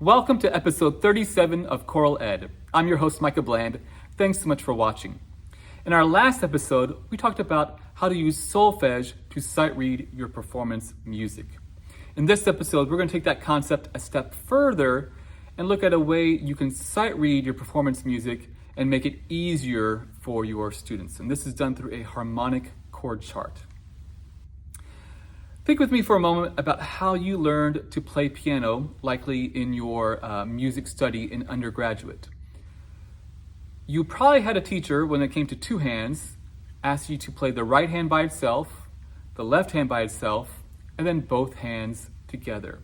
Welcome to episode 37 of ChoralEd. I'm your host, Micah Bland. Thanks so much for watching. In our last episode, we talked about how to use solfege to sight read your performance music. In this episode, we're going to take that concept a step further and look at a way you can sight read your performance music and make it easier for your students. And this is done through a harmonic chord chart. Think with me for a moment about how you learned to play piano, likely in your music study in undergraduate. You probably had a teacher, when it came to two hands, ask you to play the right hand by itself, the left hand by itself, and then both hands together.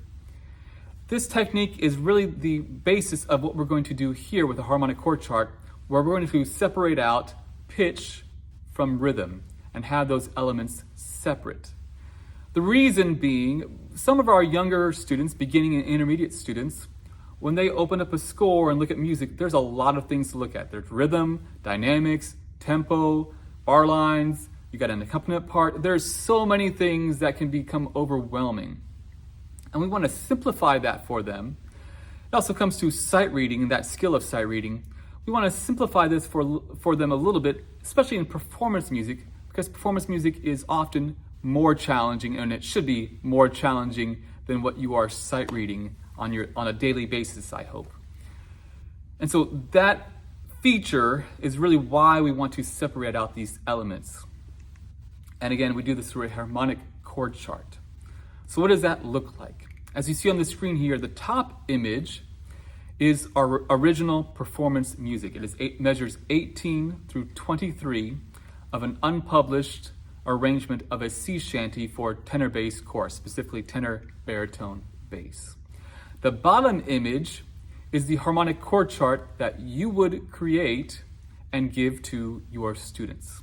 This technique is really the basis of what we're going to do here with the harmonic chord chart, where we're going to separate out pitch from rhythm and have those elements separate. The reason being, some of our younger students, beginning and intermediate students, when they open up a score and look at music, there's a lot of things to look at. There's rhythm, dynamics, tempo, bar lines, you got an accompaniment part. There's so many things that can become overwhelming. And we want to simplify that for them. It also comes to sight reading and that skill of sight reading. We want to simplify this for them a little bit, especially in performance music, because performance music is often more challenging, and it should be more challenging than what you are sight reading on a daily basis, I hope. And so that feature is really why we want to separate out these elements. And again, we do this through a harmonic chord chart. So what does that look like? As you see on the screen here, the top image is our original performance music. It measures 18 through 23 of an unpublished arrangement of a sea shanty for tenor bass chorus, specifically tenor baritone bass. The bottom image is the harmonic chord chart that you would create and give to your students.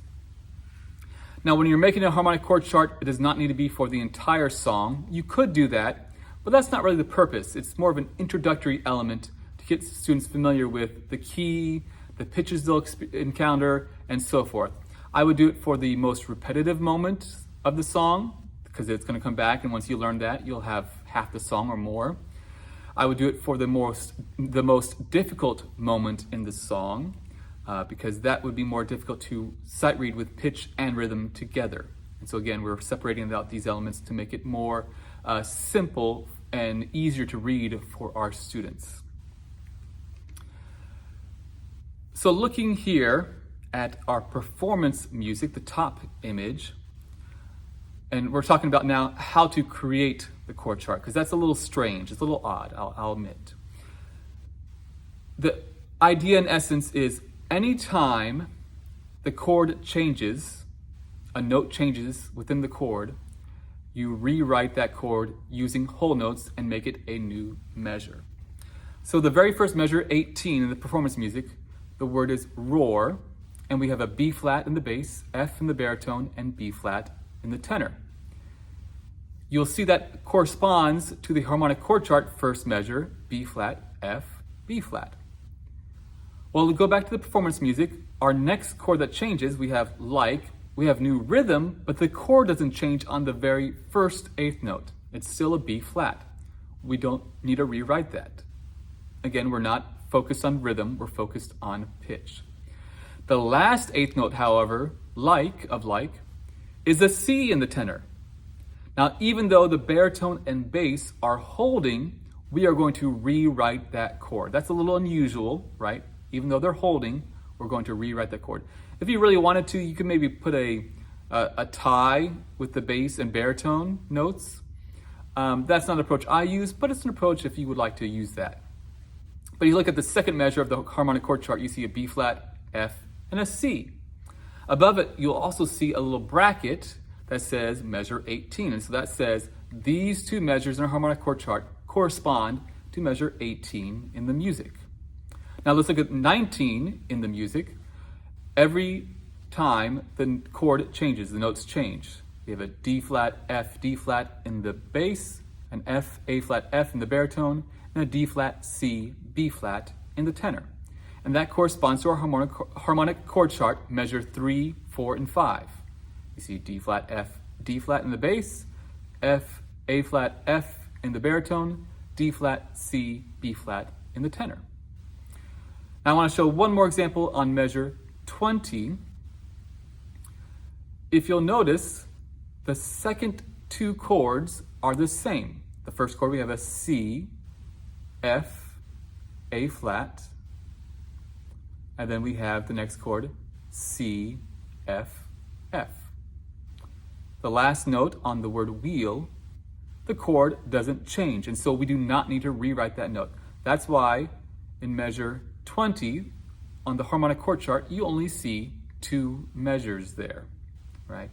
Now, when you're making a harmonic chord chart, it does not need to be for the entire song. You could do that, but that's not really the purpose. It's more of an introductory element to get students familiar with the key, the pitches they'll encounter, and so forth. I would do it for the most repetitive moment of the song, because it's going to come back, and once you learn that, you'll have half the song or more. I would do it for the most difficult moment in the song, because that would be more difficult to sight read with pitch and rhythm together. And so again, we're separating out these elements to make it more simple and easier to read for our students. So looking here at our performance music, the top image, and we're talking about now how to create the chord chart, because that's a little strange, it's a little odd, I'll admit. The idea in essence is anytime the chord changes, a note changes within the chord, you rewrite that chord using whole notes and make it a new measure. So the very first measure, 18 in the performance music, the word is roar, and we have a B flat in the bass, F in the baritone, and B flat in the tenor. You'll see that corresponds to the harmonic chord chart first measure, B flat, F, B flat. Well, we go back to the performance music. Our next chord that changes, we have new rhythm, but the chord doesn't change on the very first eighth note. It's still a B flat. We don't need to rewrite that. Again, we're not focused on rhythm, we're focused on pitch. The last eighth note, however, is a C in the tenor. Now, even though the baritone and bass are holding, we are going to rewrite that chord. That's a little unusual, right? Even though they're holding, we're going to rewrite that chord. If you really wanted to, you could maybe put a tie with the bass and baritone notes. That's not an approach I use, but it's an approach if you would like to use that. But you look at the second measure of the harmonic chord chart, you see a B flat, F, and a C. Above it, you'll also see a little bracket that says measure 18. And so that says these two measures in our harmonic chord chart correspond to measure 18 in the music. Now let's look at 19 in the music. Every time the chord changes, the notes change. We have a D flat, F, D flat in the bass, an F, A flat, F in the baritone, and a D flat, C, B flat in the tenor. And that corresponds to our harmonic chord chart, measure 3, 4, and 5. You see D flat, F, D flat in the bass, F, A flat, F in the baritone, D flat, C, B flat in the tenor. Now I want to show one more example on measure 20. If you'll notice, the second two chords are the same. The first chord, we have a C, F, A flat, and then we have the next chord, C, F, F. The last note on the word wheel, the chord doesn't change, and so we do not need to rewrite that note. That's why in measure 20 on the harmonic chord chart, you only see two measures there, right?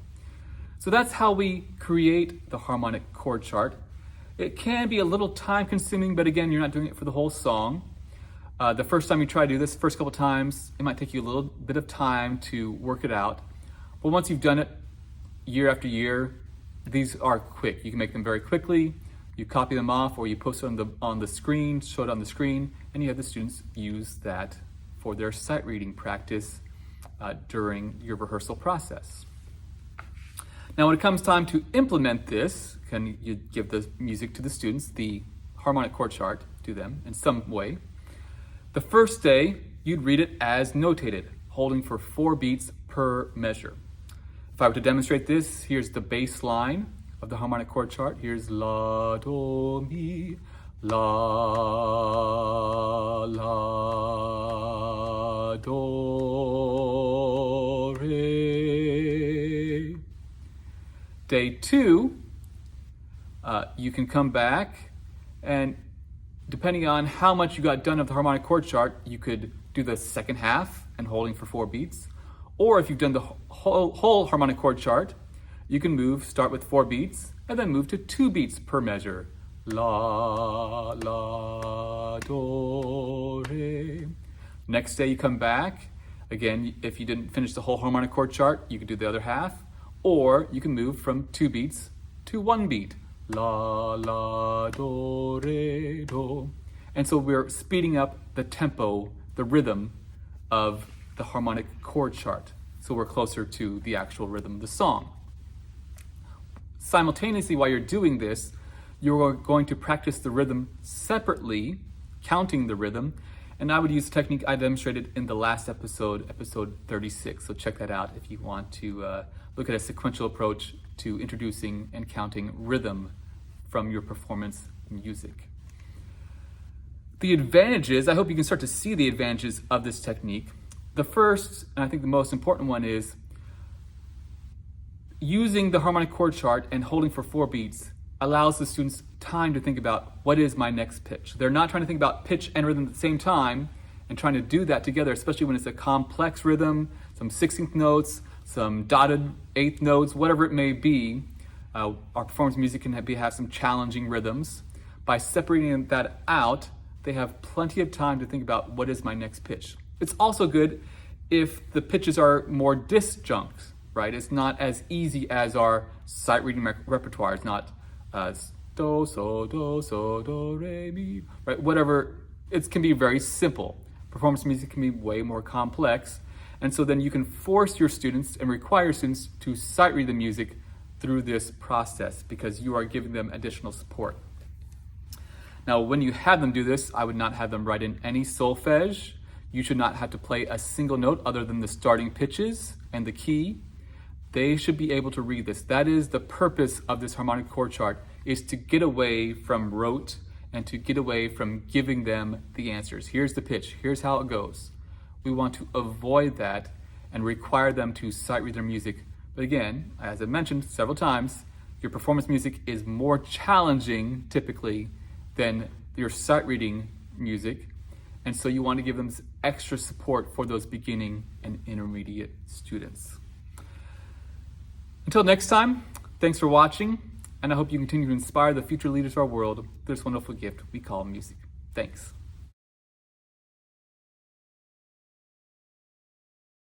So that's how we create the harmonic chord chart. It can be a little time consuming, but again, you're not doing it for the whole song. The first time you try to do this, first couple times, it might take you a little bit of time to work it out. But once you've done it year after year, these are quick. You can make them very quickly. You copy them off or you post it on the screen, show it on the screen, and you have the students use that for their sight reading practice during your rehearsal process. Now, when it comes time to implement this, can you give the music to the students, the harmonic chord chart to them in some way? The first day, you'd read it as notated, holding for 4 beats per measure. If I were to demonstrate this, here's the bass line of the harmonic chord chart. Here's la, do, mi, la, la, do, re. Day 2, you can come back and depending on how much you got done of the harmonic chord chart, you could do the second half and holding for 4 beats. Or if you've done the whole harmonic chord chart, you can start with 4 beats and then move to 2 beats per measure. La, la, do, re. Next day you come back. Again, if you didn't finish the whole harmonic chord chart, you could do the other half. Or you can move from 2 beats to 1 beat. La, la, do, re, do. And so we're speeding up the tempo, the rhythm of the harmonic chord chart. So we're closer to the actual rhythm of the song. Simultaneously, while you're doing this, you're going to practice the rhythm separately, counting the rhythm. And I would use the technique I demonstrated in the last episode, episode 36. So check that out if you want to look at a sequential approach to introducing and counting rhythm from your performance music. The advantages, I hope you can start to see the advantages of this technique. The first, and I think the most important one, is using the harmonic chord chart and holding for 4 beats allows the students time to think about what is my next pitch. They're not trying to think about pitch and rhythm at the same time and trying to do that together, especially when it's a complex rhythm, some 16th notes, some dotted 8th notes, whatever it may be. Our performance music can have some challenging rhythms. By separating that out, they have plenty of time to think about what is my next pitch. It's also good if the pitches are more disjunct, right? It's not as easy as our sight reading repertoire. It's not do, so, do, re, mi, right? Whatever, it can be very simple. Performance music can be way more complex. And so then you can force your students and require students to sight read the music through this process because you are giving them additional support. Now, when you have them do this, I would not have them write in any solfege. You should not have to play a single note other than the starting pitches and the key. They should be able to read this. That is the purpose of this harmonic chord chart, is to get away from rote and to get away from giving them the answers. Here's the pitch, here's how it goes. We want to avoid that and require them to sight read their music. But again, as I mentioned several times, your performance music is more challenging typically than your sight reading music. And so you want to give them extra support for those beginning and intermediate students. Until next time, thanks for watching, and I hope you continue to inspire the future leaders of our world with this wonderful gift we call music. Thanks.